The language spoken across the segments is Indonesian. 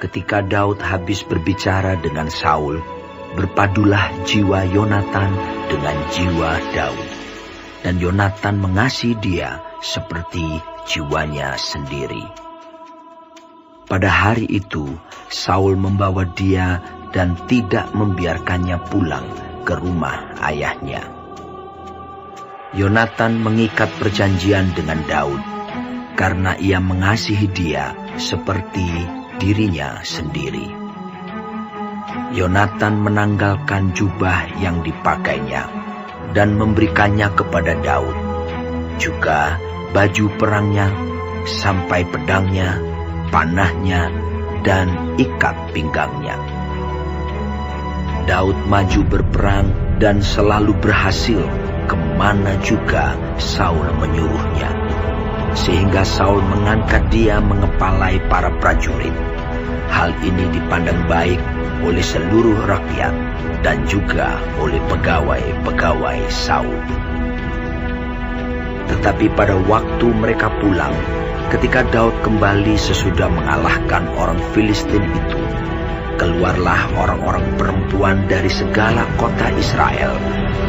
ketika Daud habis berbicara dengan Saul, berpadulah jiwa Yonatan dengan jiwa Daud. Dan Yonatan mengasihi dia seperti jiwanya sendiri. Pada hari itu, Saul membawa dia dan tidak membiarkannya pulang ke rumah ayahnya. Yonatan mengikat perjanjian dengan Daud karena ia mengasihi dia seperti dirinya sendiri. Yonatan menanggalkan jubah yang dipakainya dan memberikannya kepada Daud, juga baju perangnya, sampai pedangnya, panahnya, dan ikat pinggangnya. Daud maju berperang dan selalu berhasil kemana juga Saul menyuruhnya, sehingga Saul mengangkat dia mengepalai para prajurit. Hal ini dipandang baik oleh seluruh rakyat dan juga oleh pegawai-pegawai Saul. Tetapi pada waktu mereka pulang, ketika Daud kembali sesudah mengalahkan orang Filistin itu, keluarlah orang-orang perempuan dari segala kota Israel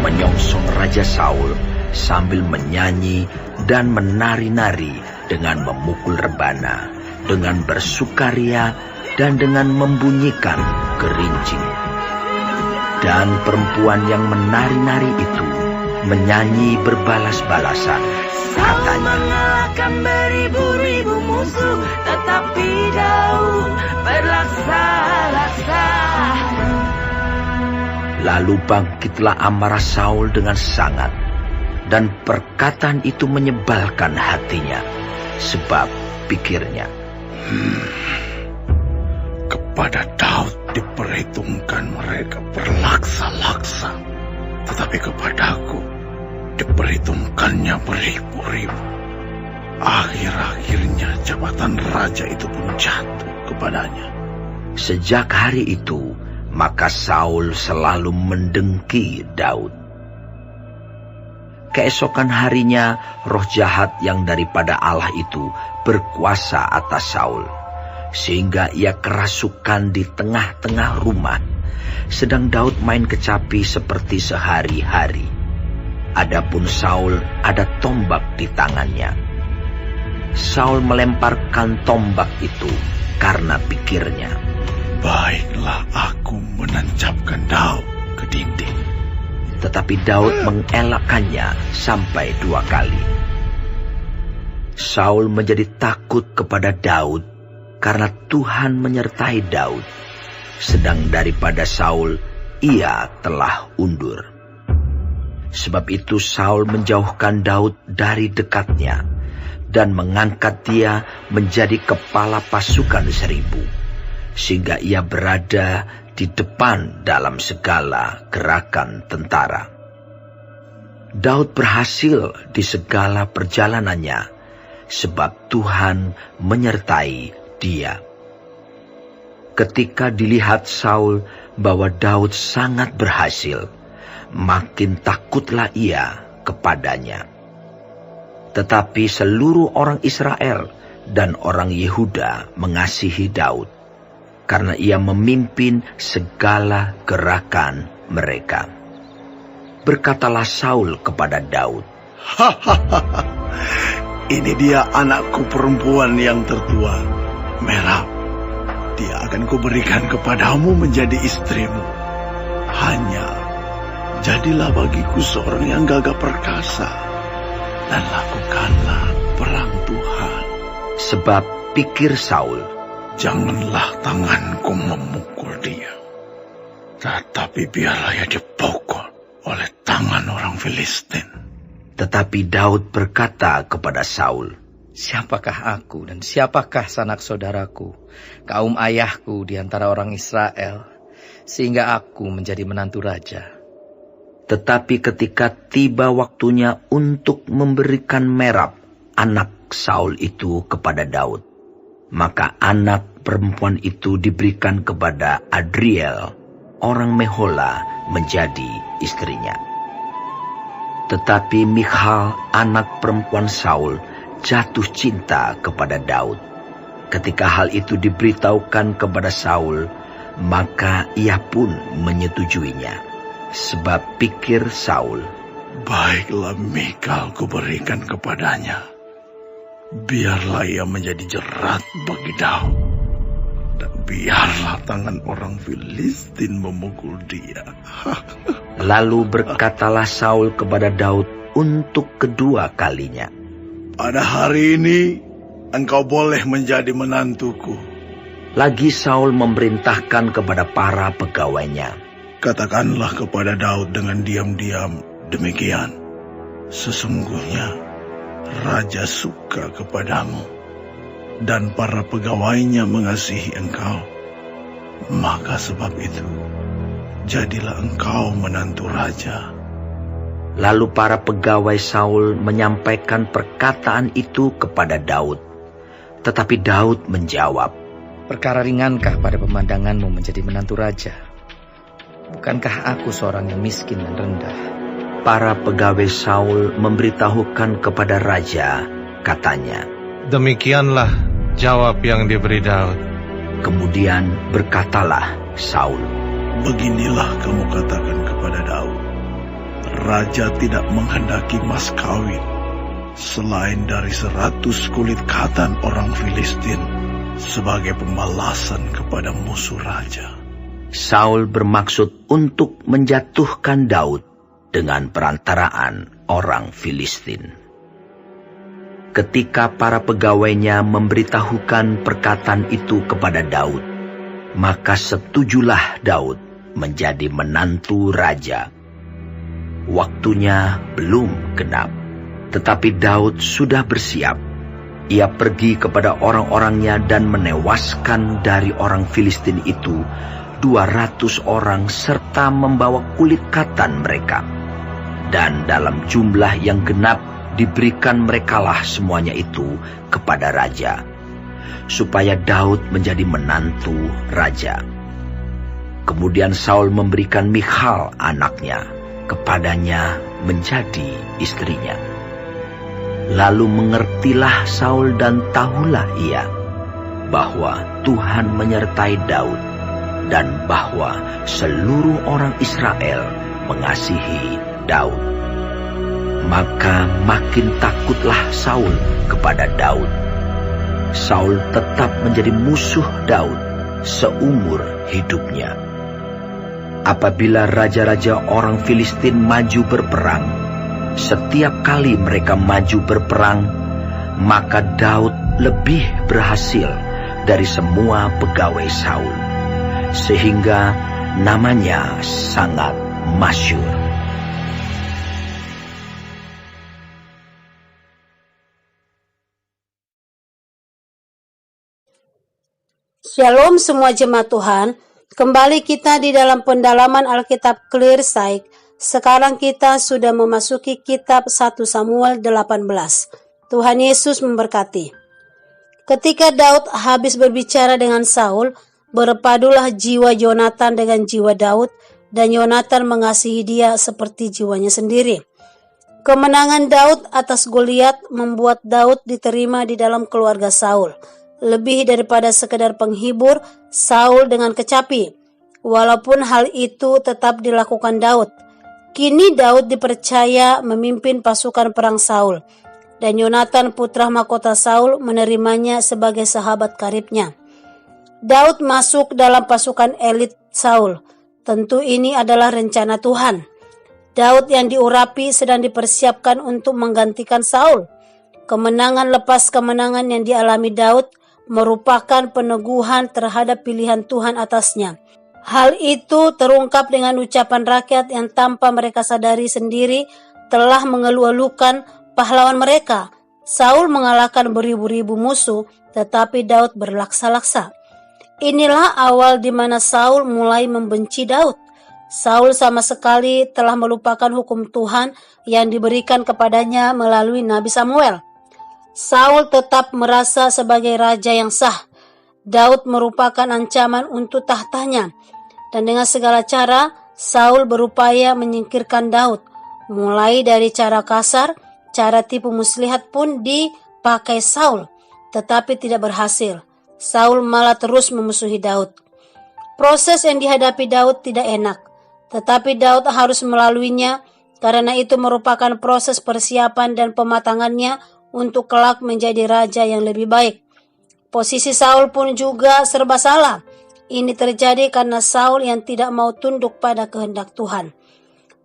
menyongsong Raja Saul sambil menyanyi dan menari-nari dengan memukul rebana, dengan bersukaria dan dengan membunyikan gerincing. Dan perempuan yang menari-nari itu menyanyi berbalas-balasan, katanya, mengalahkan beribu-ribu musuh, tetapi Daud berlaksa-laksa. Lalu bangkitlah amarah Saul dengan sangat, dan perkataan itu menyebalkan hatinya, sebab pikirnya, kepada Daud diperhitungkan mereka berlaksa-laksa, tetapi kepadaku diperhitungkannya beribu-ribu. Akhir-akhirnya jabatan raja itu pun jatuh kepadanya. Sejak hari itu, maka Saul selalu mendengki Daud. Keesokan harinya, roh jahat yang daripada Allah itu berkuasa atas Saul, sehingga ia kerasukan di tengah-tengah rumah, sedang Daud main kecapi seperti sehari-hari. Adapun Saul ada tombak di tangannya. Saul melemparkan tombak itu karena pikirnya, baiklah aku menancapkan Daud ke dinding. Tetapi Daud mengelakkannya sampai 2 kali. Saul menjadi takut kepada Daud karena Tuhan menyertai Daud, sedang daripada Saul ia telah undur. Sebab itu Saul menjauhkan Daud dari dekatnya dan mengangkat dia menjadi kepala pasukan 1000, sehingga ia berada di depan dalam segala gerakan tentara. Daud berhasil di segala perjalanannya, sebab Tuhan menyertai dia. Ketika dilihat Saul bahwa Daud sangat berhasil, makin takutlah ia kepadanya. Tetapi seluruh orang Israel dan orang Yehuda mengasihi Daud, karena ia memimpin segala gerakan mereka. Berkatalah Saul kepada Daud, ini dia anakku perempuan yang tertua, Merab. Dia akan kuberikan kepadamu menjadi istrimu. Hanya jadilah bagiku seorang yang gagah perkasa, dan lakukanlah perang Tuhan. Sebab pikir Saul, janganlah tanganku memukul dia, tetapi biarlah ia dipukul oleh tangan orang Filistin. Tetapi Daud berkata kepada Saul, siapakah aku dan siapakah sanak saudaraku, kaum ayahku di antara orang Israel, sehingga aku menjadi menantu raja? Tetapi ketika tiba waktunya untuk memberikan Merab, anak Saul itu kepada Daud, maka anak perempuan itu diberikan kepada Adriel, orang Mehola, menjadi istrinya. Tetapi Michal, anak perempuan Saul, jatuh cinta kepada Daud. Ketika hal itu diberitahukan kepada Saul, maka ia pun menyetujuinya. Sebab pikir Saul, baiklah Mikal kuberikan kepadanya. Biarlah ia menjadi jerat bagi Daud. Dan biarlah tangan orang Filistin memukul dia. Lalu berkatalah Saul kepada Daud untuk kedua kalinya, pada hari ini engkau boleh menjadi menantuku. Lagi Saul memerintahkan kepada para pegawainya, katakanlah kepada Daud dengan diam-diam demikian, sesungguhnya Raja suka kepadamu, dan para pegawainya mengasihi engkau. Maka sebab itu, jadilah engkau menantu raja. Lalu para pegawai Saul menyampaikan perkataan itu kepada Daud. Tetapi Daud menjawab, perkara ringankah pada pemandanganmu menjadi menantu raja? Bukankah aku seorang yang miskin dan rendah? Para pegawai Saul memberitahukan kepada raja, katanya, demikianlah jawab yang diberi Daud. Kemudian berkatalah Saul, beginilah kamu katakan kepada Daud, raja tidak menghendaki mas kawin selain dari 100 kulit katan orang Filistin sebagai pembalasan kepada musuh raja. Saul bermaksud untuk menjatuhkan Daud dengan perantaraan orang Filistin. Ketika para pegawainya memberitahukan perkataan itu kepada Daud, maka setujulah Daud menjadi menantu raja. Waktunya belum genap, tetapi Daud sudah bersiap. Ia pergi kepada orang-orangnya dan menewaskan dari orang Filistin itu 200 orang serta membawa kulit katan mereka. Dan dalam jumlah yang genap diberikan merekalah semuanya itu kepada raja, supaya Daud menjadi menantu raja. Kemudian Saul memberikan Michal anaknya kepadanya menjadi istrinya. Lalu mengertilah Saul dan tahulah ia bahwa Tuhan menyertai Daud dan bahwa seluruh orang Israel mengasihi Daud. Maka makin takutlah Saul kepada Daud. Saul tetap menjadi musuh Daud seumur hidupnya. Apabila raja-raja orang Filistin maju berperang, setiap kali mereka maju berperang, maka Daud lebih berhasil dari semua pegawai Saul, sehingga namanya sangat masyhur. Shalom semua jemaat Tuhan, kembali kita di dalam pendalaman Alkitab Clear Sight. Sekarang kita sudah memasuki kitab 1 Samuel 18. Tuhan Yesus memberkati. Ketika Daud habis berbicara dengan Saul, berpadulah jiwa Yonatan dengan jiwa Daud, dan Yonatan mengasihi dia seperti jiwanya sendiri. Kemenangan Daud atas Goliat membuat Daud diterima di dalam keluarga Saul. Lebih daripada sekedar penghibur Saul dengan kecapi. Walaupun hal itu tetap dilakukan Daud, kini Daud dipercaya memimpin pasukan perang Saul, dan Yonatan putra mahkota Saul menerimanya sebagai sahabat karibnya. Daud masuk dalam pasukan elit Saul. Tentu ini adalah rencana Tuhan. Daud yang diurapi sedang dipersiapkan untuk menggantikan Saul. Kemenangan lepas kemenangan yang dialami Daud merupakan peneguhan terhadap pilihan Tuhan atasnya. Hal itu terungkap dengan ucapan rakyat yang tanpa mereka sadari sendiri telah mengeluh-elukan pahlawan mereka. Saul mengalahkan beribu-ribu musuh, tetapi Daud berlaksa-laksa. Inilah awal di mana Saul mulai membenci Daud. Saul sama sekali telah melupakan hukum Tuhan yang diberikan kepadanya melalui Nabi Samuel. Saul tetap merasa sebagai raja yang sah. Daud merupakan ancaman untuk tahtanya. Dan dengan segala cara, Saul berupaya menyingkirkan Daud. Mulai dari cara kasar, cara tipu muslihat pun dipakai Saul, tetapi tidak berhasil. Saul malah terus memusuhi Daud. Proses yang dihadapi Daud tidak enak, tetapi Daud harus melaluinya karena itu merupakan proses persiapan dan pematangannya untuk kelak menjadi raja yang lebih baik. Posisi Saul pun juga serba salah. Ini terjadi karena Saul yang tidak mau tunduk pada kehendak Tuhan.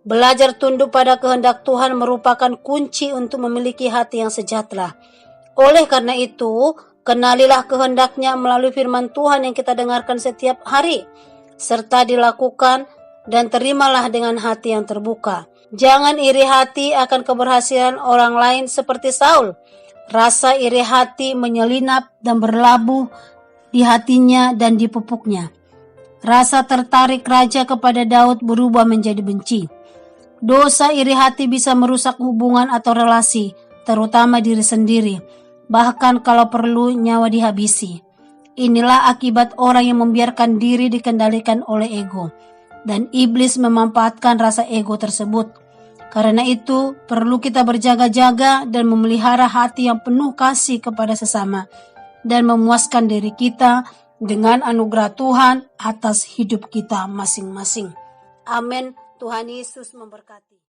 Belajar tunduk pada kehendak Tuhan merupakan kunci untuk memiliki hati yang sejahtera. Oleh karena itu, kenalilah kehendaknya melalui firman Tuhan yang kita dengarkan setiap hari, serta dilakukan dan terimalah dengan hati yang terbuka. Jangan iri hati akan keberhasilan orang lain seperti Saul. Rasa iri hati menyelinap dan berlabuh di hatinya dan di pupuknya. Rasa tertarik raja kepada Daud berubah menjadi benci. Dosa iri hati bisa merusak hubungan atau relasi, terutama diri sendiri, bahkan kalau perlu nyawa dihabisi. Inilah akibat orang yang membiarkan diri dikendalikan oleh ego, dan iblis memanfaatkan rasa ego tersebut. Karena itu, perlu kita berjaga-jaga dan memelihara hati yang penuh kasih kepada sesama, dan memuaskan diri kita dengan anugerah Tuhan atas hidup kita masing-masing. Amin. Tuhan Yesus memberkati.